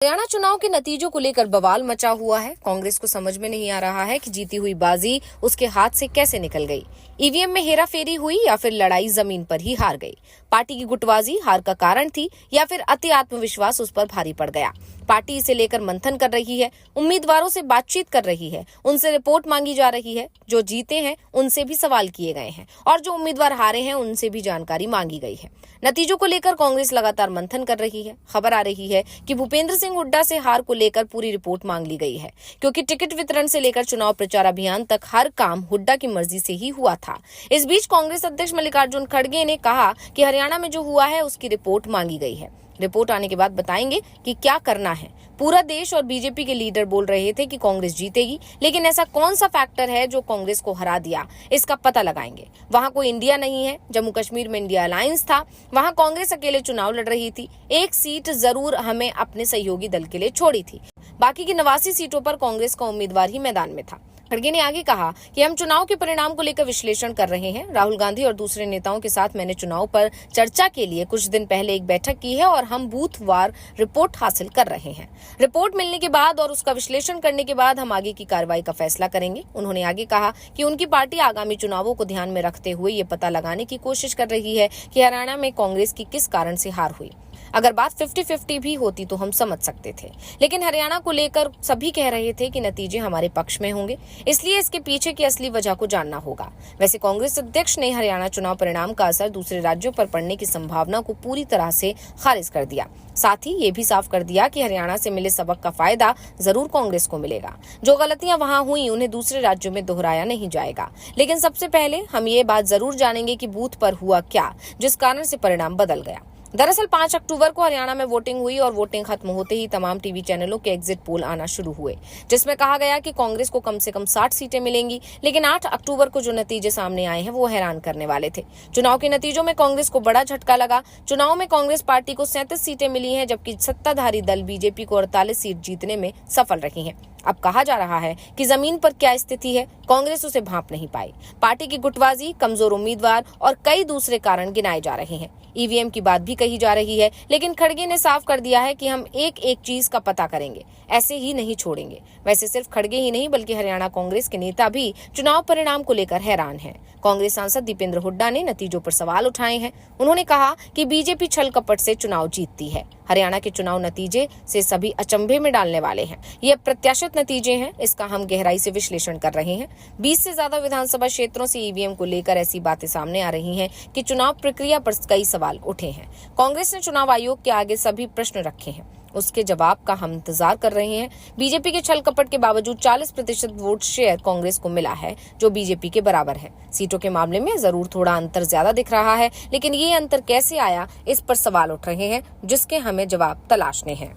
हरियाणा चुनाव के नतीजों को लेकर बवाल मचा हुआ है। कांग्रेस को समझ में नहीं आ रहा है कि जीती हुई बाजी उसके हाथ से कैसे निकल गई। ईवीएम में हेराफेरी हुई या फिर लड़ाई जमीन पर ही हार गई। पार्टी की गुटबाजी हार का कारण थी या फिर अति आत्मविश्वास उस पर भारी पड़ गया। पार्टी इसे लेकर मंथन कर रही है, उम्मीदवारों से बातचीत कर रही है, उनसे रिपोर्ट मांगी जा रही है। जो जीते हैं उनसे भी सवाल किए गए हैं और जो उम्मीदवार हारे हैं उनसे भी जानकारी मांगी गई है। नतीजों को लेकर कांग्रेस लगातार मंथन कर रही है। खबर आ रही है कि भूपेंद्र सिंह हुड्डा से हार को लेकर पूरी रिपोर्ट मांग ली गई है, क्योंकि टिकट वितरण से लेकर चुनाव प्रचार अभियान तक हर काम हुड्डा की मर्जी से ही हुआ था। इस बीच कांग्रेस अध्यक्ष मल्लिकार्जुन खड़गे ने कहा कि हरियाणा में जो हुआ है उसकी रिपोर्ट मांगी गई है। रिपोर्ट आने के बाद बताएंगे कि क्या करना है। पूरा देश और बीजेपी के लीडर बोल रहे थे कि कांग्रेस जीतेगी, लेकिन ऐसा कौन सा फैक्टर है जो कांग्रेस को हरा दिया, इसका पता लगाएंगे। वहां कोई इंडिया नहीं है। जम्मू कश्मीर में इंडिया अलायंस था, वहां कांग्रेस अकेले चुनाव लड़ रही थी। एक सीट जरूर हमें अपने सहयोगी दल के लिए छोड़ी थी, बाकी की 89 सीटों पर कांग्रेस का उम्मीदवार ही मैदान में था। खड़गे ने आगे कहा कि हम चुनाव के परिणाम को लेकर विश्लेषण कर रहे हैं। राहुल गांधी और दूसरे नेताओं के साथ मैंने चुनाव पर चर्चा के लिए कुछ दिन पहले एक बैठक की है और हम बूथवार रिपोर्ट हासिल कर रहे हैं। रिपोर्ट मिलने के बाद और उसका विश्लेषण करने के बाद हम आगे की कार्रवाई का फैसला करेंगे। उन्होंने आगे कहा कि उनकी पार्टी आगामी चुनावों को ध्यान में रखते हुए ये पता लगाने की कोशिश कर रही है कि हरियाणा में कांग्रेस की किस कारण से हार हुई। अगर बात 50-50 भी होती तो हम समझ सकते थे, लेकिन हरियाणा को लेकर सभी कह रहे थे कि नतीजे हमारे पक्ष में होंगे, इसलिए इसके पीछे की असली वजह को जानना होगा। वैसे कांग्रेस अध्यक्ष ने हरियाणा चुनाव परिणाम का असर दूसरे राज्यों पर पड़ने की संभावना को पूरी तरह से खारिज कर दिया। साथ ही ये भी साफ कर दिया कि हरियाणा से मिले सबक का फायदा जरूर कांग्रेस को मिलेगा। जो गलतियां वहां हुई उन्हें दूसरे राज्यों में दोहराया नहीं जाएगा। लेकिन सबसे पहले हम ये बात जरूर जानेंगे कि बूथ पर हुआ क्या, जिस कारण से परिणाम बदल गया। दरअसल 5 अक्टूबर को हरियाणा में वोटिंग हुई और वोटिंग खत्म होते ही तमाम टीवी चैनलों के एग्जिट पोल आना शुरू हुए, जिसमें कहा गया कि कांग्रेस को कम से कम 60 सीटें मिलेंगी। लेकिन 8 अक्टूबर को जो नतीजे सामने आए हैं वो हैरान करने वाले थे। चुनाव के नतीजों में कांग्रेस को बड़ा झटका लगा। चुनाव में कांग्रेस पार्टी को 37 सीटें मिली हैं, जबकि सत्ताधारी दल बीजेपी को 48 सीट जीतने में सफल रही है। अब कहा जा रहा है कि जमीन पर क्या स्थिति है, कांग्रेस उसे भांप नहीं पाई। पार्टी की गुटबाजी, कमजोर उम्मीदवार और कई दूसरे कारण गिनाए जा रहे हैं। ईवीएम की बात भी कही जा रही है, लेकिन खड़गे ने साफ कर दिया है कि हम एक एक चीज का पता करेंगे, ऐसे ही नहीं छोड़ेंगे। वैसे सिर्फ खड़गे ही नहीं बल्कि हरियाणा कांग्रेस के नेता भी चुनाव परिणाम को लेकर हैरान हैं। कांग्रेस सांसद दीपेंद्र हुड्डा ने नतीजों पर सवाल उठाए हैं। उन्होंने कहा कि बीजेपी छल कपट से चुनाव जीतती है। हरियाणा के चुनाव नतीजे से सभी अचंभे में डालने वाले हैं। ये अप्रत्याशित नतीजे हैं, इसका हम गहराई से विश्लेषण कर रहे हैं। 20 से ज्यादा विधानसभा क्षेत्रों से ईवीएम को लेकर ऐसी बातें सामने आ रही हैं कि चुनाव प्रक्रिया पर कई सवाल उठे हैं। कांग्रेस ने चुनाव आयोग के आगे सभी प्रश्न रखे हैं, उसके जवाब का हम इंतजार कर रहे हैं। बीजेपी के छल कपट के बावजूद 40% वोट शेयर कांग्रेस को मिला है, जो बीजेपी के बराबर है। सीटों के मामले में जरूर थोड़ा अंतर ज्यादा दिख रहा है, लेकिन ये अंतर कैसे आया, इस पर सवाल उठ रहे हैं, जिसके हमें जवाब तलाशने हैं।